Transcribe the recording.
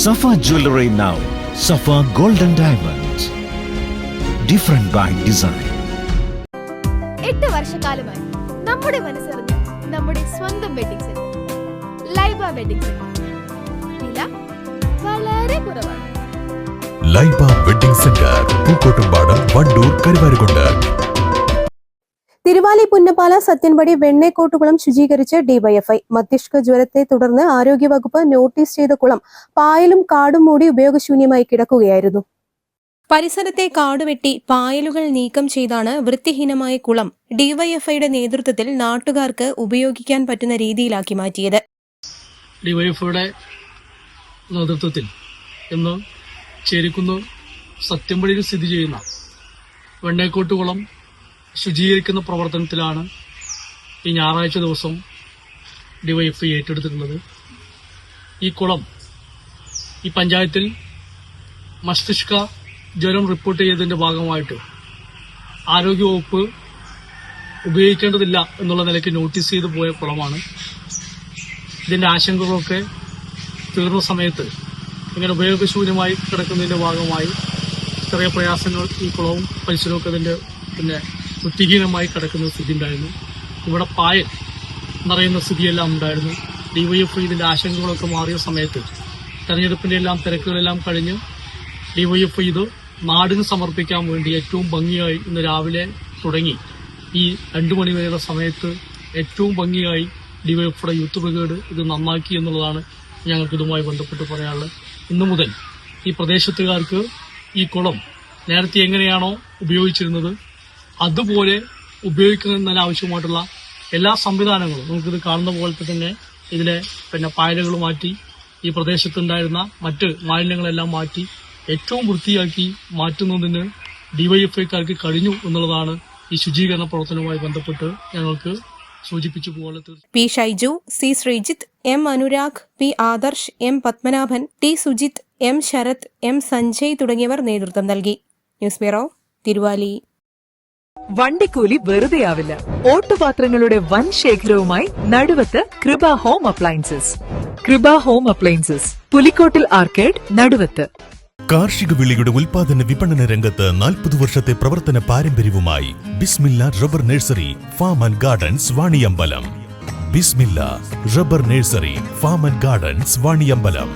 Safa Jewelry now. Safa Golden Diamonds. Different by design. 8 വർഷക്കാലമായി നമ്മുടെ മനസ്സറിഞ്ഞ നമ്മുടെ സ്വന്തം wedding centre Laiba wedding centre. വില വളരെ കുറവാണ്. Laiba wedding centre, Pookkottumpadam, Wandoor, Karuvarakundu. തിരുവാലി പുന്നപ്പാല സത്യൻപടി വെണ്ണേക്കോട്ടുകുളം ശുചീകരിച്ച് ഡിവൈഎഫ്ഐ. മസ്തിഷ്ക ജ്വരത്തെ തുടർന്ന് ആരോഗ്യവകുപ്പ് നോട്ടീസ് ചെയ്ത കുളം പായലും കാടും മൂടി ഉപയോഗശൂന്യമായി കിടക്കുകയായിരുന്നു. പരിസരത്തെ കാടുവെട്ടി പായലുകൾ നീക്കം ചെയ്താണ് വൃത്തിഹീനമായ കുളം ഡിവൈഎഫ്ഐയുടെ നേതൃത്വത്തിൽ നാട്ടുകാർക്ക് ഉപയോഗിക്കാൻ പറ്റുന്ന രീതിയിലാക്കി മാറ്റിയത്. ഡിവൈഎഫ്ഐയുടെ നേതൃത്വത്തിൽ ഇന്ന് ചേരിക്കുന്ന് സത്യംപടിയിൽ സ്ഥിതി ചെയ്യുന്ന വെണ്ണേക്കോട്ടുകുളം ശുചീകരിക്കുന്ന പ്രവർത്തനത്തിലാണ് ഈ ഞായറാഴ്ച ദിവസം ഡിവൈഎഫ്ഐ ഏറ്റെടുത്തിട്ടുള്ളത്. ഈ കുളം ഈ പഞ്ചായത്തിൽ മസ്തിഷ്ക ജ്വരം റിപ്പോർട്ട് ചെയ്തതിന്റെ ഭാഗമായിട്ട് ആരോഗ്യവകുപ്പ് ഉപയോഗിക്കേണ്ടതില്ല എന്നുള്ള നിലയ്ക്ക് നോട്ടീസ് ചെയ്തു പോയ കുളമാണ്. ഇതിന്റെ ആശങ്കകളൊക്കെ തീർന്ന സമയത്ത് ഇങ്ങനെ ഉപയോഗശൂന്യമായി കിടക്കുന്നതിന്റെ ഭാഗമായി ചെറിയ പ്രയാസങ്ങൾ ഈ കുളവും പരിസരമൊക്കെ അതിന്റെ വൃത്തിഹീനമായി കിടക്കുന്ന സ്ഥിതി ഉണ്ടായിരുന്നു. ഇവിടെ പായൽ നിറയുന്ന സ്ഥിതിയെല്ലാം ഉണ്ടായിരുന്നു. ഡിവൈഎഫ്ഐ ഇതിന്റെ ആശങ്കകളൊക്കെ മാറിയ സമയത്ത് തെരഞ്ഞെടുപ്പിന്റെ എല്ലാം തിരക്കുകളെല്ലാം കഴിഞ്ഞ് ഡിവൈഎഫ്ഐ ഇത് നാടിന് സമർപ്പിക്കാൻ വേണ്ടി ഏറ്റവും ഭംഗിയായി ഇന്ന് രാവിലെ തുടങ്ങി ഈ 2 മണിവരെയുള്ള സമയത്ത് ഏറ്റവും ഭംഗിയായി ഡിവൈഎഫ്ഐയുടെ യൂത്ത് ബ്രിഗേഡ് ഇത് നന്നാക്കി എന്നുള്ളതാണ് ഞങ്ങൾക്ക് ഇതുമായി ബന്ധപ്പെട്ട് പറയാനുള്ളത്. ഇന്നു മുതൽ ഈ പ്രദേശത്തുകാർക്ക് ഈ കുളം നേരത്തെ എങ്ങനെയാണോ ഉപയോഗിച്ചിരുന്നത് അതുപോലെ ഉപയോഗിക്കുന്നതിന് ആവശ്യമായിട്ടുള്ള എല്ലാ സംവിധാനങ്ങളും നമുക്കിത് കാണുന്ന പോലത്തെ തന്നെ ഇതിലെ പായലുകൾ മാറ്റി ഈ പ്രദേശത്തുണ്ടായിരുന്ന മറ്റ് മാലിന്യങ്ങളെല്ലാം മാറ്റി ഏറ്റവും വൃത്തിയാക്കി മാറ്റുന്നതിന് ഡിവൈഎഫ്ഐക്കാർക്ക് കഴിഞ്ഞു എന്നുള്ളതാണ് ഈ ശുചീകരണ പ്രവർത്തനവുമായി ബന്ധപ്പെട്ട് ഞങ്ങൾക്ക് സൂചിപ്പിച്ചു പോകാനുള്ളത്. P Shaiju, C Sreejith, M Anurag, P Adarsh, M Padmanabhan, T Sujith, M Sarath, M Sanjay തുടങ്ങിയവർ നേതൃത്വം നൽകി. News bureau, Thiruvali. വണ്ടിക്കൂലി വെറുതെയാവില്ല. ഓട്ടുപാത്രങ്ങളുടെ വൻ ശേഖരവുമായി Naduvath Kripa home appliances. Kripa home appliances, Pulikkottil arcade, Naduvath. കാർഷിക വിളയുടെ ഉൽപാദന വിപണന രംഗത്ത് 40 വർഷത്തെ പ്രവർത്തന പാരമ്പര്യവുമായി Bismilla rubber nursery, farm and gardens, Vaniyambalam. Bismilla rubber nursery, farm and gardens, Vaniyambalam.